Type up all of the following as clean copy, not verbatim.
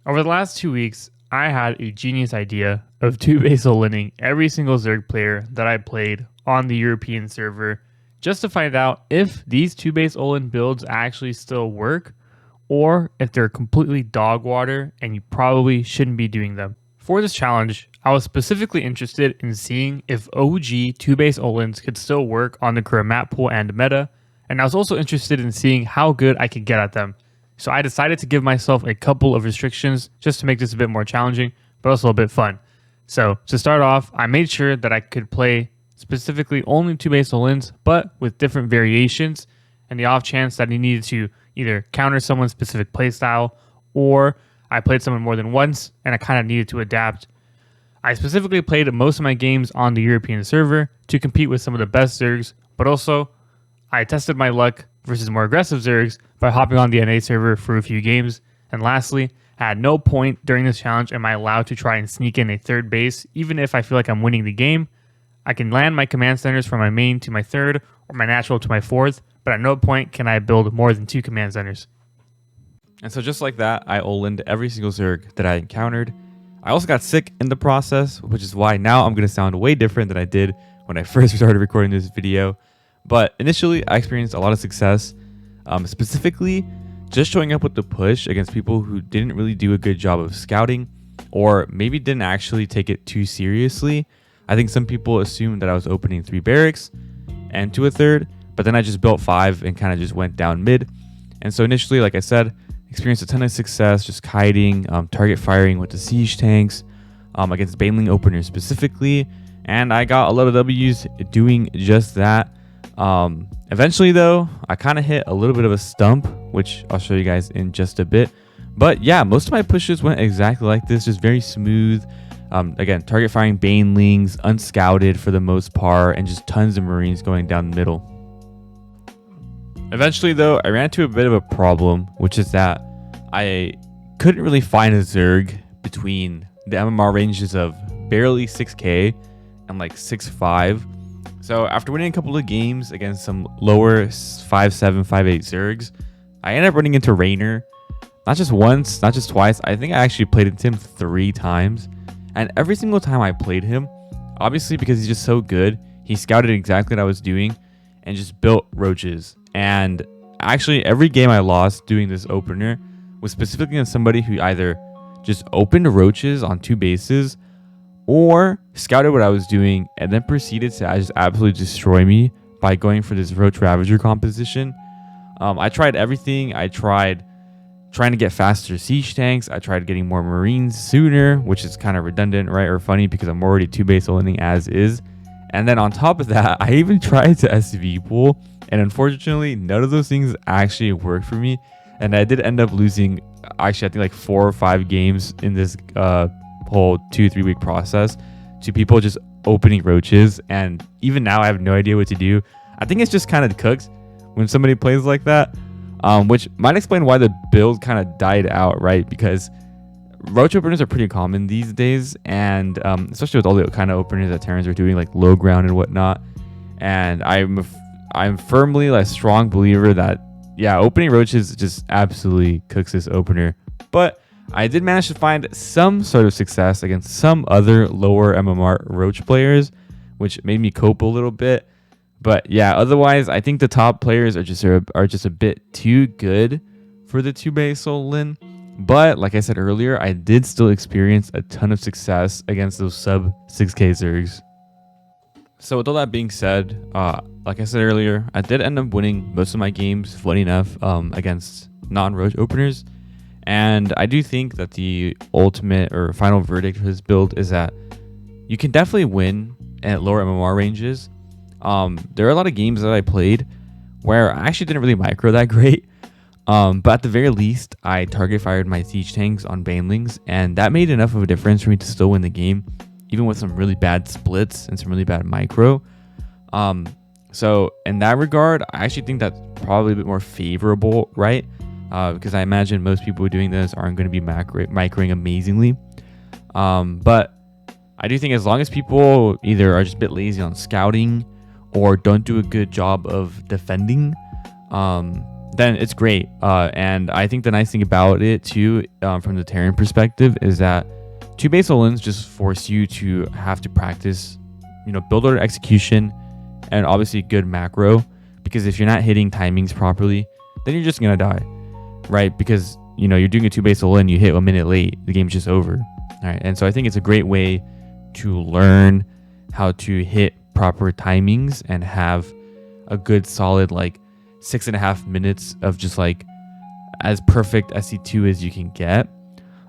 Over the last 2 weeks, I had a genius idea of 2-base all-inning every single Zerg player that I played on the European server just to find out if these 2-base all-in builds actually still work or if they're completely dog water and you probably shouldn't be doing them. For this challenge, I was specifically interested in seeing if OG 2-base all-ins could still work on the current map pool and meta, and I was also interested in seeing how good I could get at them. So I decided to give myself a couple of restrictions just to make this a bit more challenging, but also a bit fun. So to start off, I made sure that I could play specifically only 2-base all-ins, but with different variations, and the off chance that I needed to either counter someone's specific playstyle or I played someone more than once and I kind of needed to adapt. I specifically played most of my games on the European server to compete with some of the best Zergs, but also I tested my luck versus more aggressive Zergs by hopping on the NA server for a few games. And lastly, at no point during this challenge am I allowed to try and sneak in a third base, even if I feel like I'm winning the game. I can land my command centers from my main to my third or my natural to my fourth, but at no point can I build more than 2 command centers. And so just like that, I all-ined every single Zerg that I encountered. I also got sick in the process, which is why now I'm going to sound way different than I did when I first started recording this video. But initially, I experienced a lot of success, specifically just showing up with the push against people who didn't really do a good job of scouting or maybe didn't actually take it too seriously. I think some people assumed that I was opening 3 barracks and to a third, but then I just built 5 and kind of just went down mid. And so initially, like I said, experienced a ton of success just kiting, target firing with the siege tanks against Baneling openers specifically, and I got a lot of W's doing just that. Eventually though, I kind of hit a little bit of a stump, which I'll show you guys in just a bit. But yeah, most of my pushes went exactly like this, just very smooth. Again, target firing Banelings, unscouted for the most part, and just tons of Marines going down the middle. Eventually though, I ran into a bit of a problem, which is that I couldn't really find a Zerg between the MMR ranges of barely 6k and like 6.5. So after winning a couple of games against some lower 5.7, 5.8 Zergs, I ended up running into Raynor. Not just once, not just twice. I think I actually played against him 3 times. And every single time I played him, obviously because he's just so good, he scouted exactly what I was doing and just built roaches. And actually every game I lost doing this opener was specifically on somebody who either just opened roaches on 2 bases or scouted what I was doing and then proceeded to just absolutely destroy me by going for this Roach Ravager composition. I tried everything. I tried trying to get faster siege tanks. I tried getting more Marines sooner, which is kind of redundant, right? Or funny because I'm already 2-base all-inning as is. And then on top of that, I even tried to SV pool, and unfortunately, none of those things actually worked for me. And I did end up losing, actually, I think like 4 or 5 games in this whole 2-3 week process to people just opening roaches. And even now, I have no idea what to do. I think it's just kind of cooked when somebody plays like that, which might explain why the build kind of died out, right? Because roach openers are pretty common these days, and especially with all the kind of openers that Terrans are doing, like low ground and whatnot. And I'm firmly a strong believer that, yeah, opening roaches just absolutely cooks this opener. But I did manage to find some sort of success against some other lower MMR roach players, which made me cope a little bit. But yeah, otherwise, I think the top players are just a bit too good for the 2-base all-in. But like I said earlier, I did still experience a ton of success against those sub 6k Zergs. So with all that being said, like I said earlier, I did end up winning most of my games, funny enough, against non-roach openers. And I do think that the ultimate or final verdict for this build is that you can definitely win at lower MMR ranges. There are a lot of games that I played where I actually didn't really micro that great. But at the very least, I target fired my siege tanks on Banelings, and that made enough of a difference for me to still win the game, even with some really bad splits and some really bad micro. So in that regard, I actually think that's probably a bit more favorable, right? Because I imagine most people doing this aren't going to be microing amazingly. But I do think as long as people either are just a bit lazy on scouting or don't do a good job of defending, then it's great. And I think the nice thing about it too, from the Terran perspective, is that 2 base Olins just force you to have to practice, build order execution and obviously good macro, because if you're not hitting timings properly, then you're just gonna die, right? Because you're doing a 2 base Olin, you hit a minute late, the game's just over. All right, and so I think it's a great way to learn how to hit proper timings and have a good solid 6.5 minutes of just as perfect SC2 as you can get.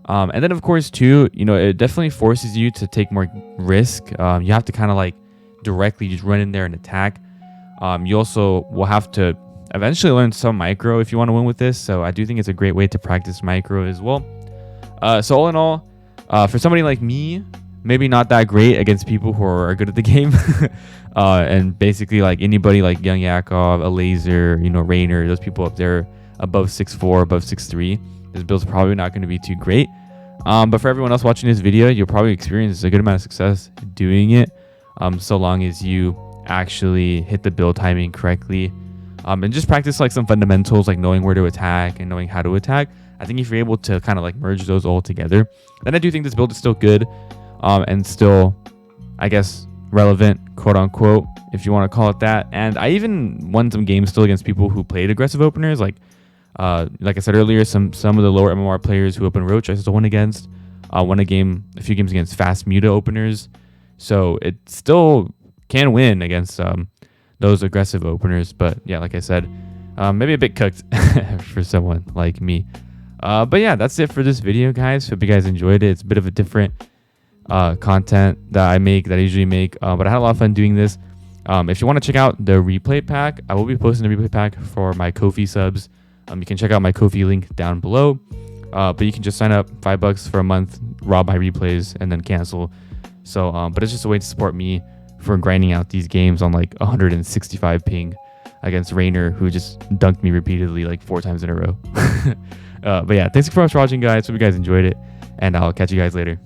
And then of course too, it definitely forces you to take more risk. You have to kind of directly just run in there and attack. You also will have to eventually learn some micro if you want to win with this. So I do think it's a great way to practice micro as well. So all in all, for somebody like me, maybe not that great against people who are good at the game. And basically anybody like Young Yakov, a Laser, Rainer, those people up there above 6'4", above 6'3", this build's probably not going to be too great. But for everyone else watching this video, you'll probably experience a good amount of success doing it, so long as you actually hit the build timing correctly, and just practice some fundamentals, like knowing where to attack and knowing how to attack. I think if you're able to kind of merge those all together, then I do think this build is still good, and still, I guess, relevant, quote unquote, if you want to call it that. And I even won some games still against people who played aggressive openers, like I said earlier, some of the lower MMR players who open Roach I still won against. Won a few games against fast Muta openers, so it still can win against those aggressive openers. But yeah, like I said, maybe a bit cooked for someone like me. But yeah, that's it for this video, guys. Hope you guys enjoyed it. It's a bit of a different content that I usually make, but I had a lot of fun doing this. If you want to check out the replay pack, I will be posting the replay pack for my Ko-fi subs. You can check out my Ko-fi link down below, but you can just sign up $5 for a month, rob my replays, and then cancel. So but it's just a way to support me for grinding out these games on 165 ping against Rainer, who just dunked me repeatedly 4 times in a row. But yeah, thanks for watching, guys. Hope you guys enjoyed it, and I'll catch you guys later.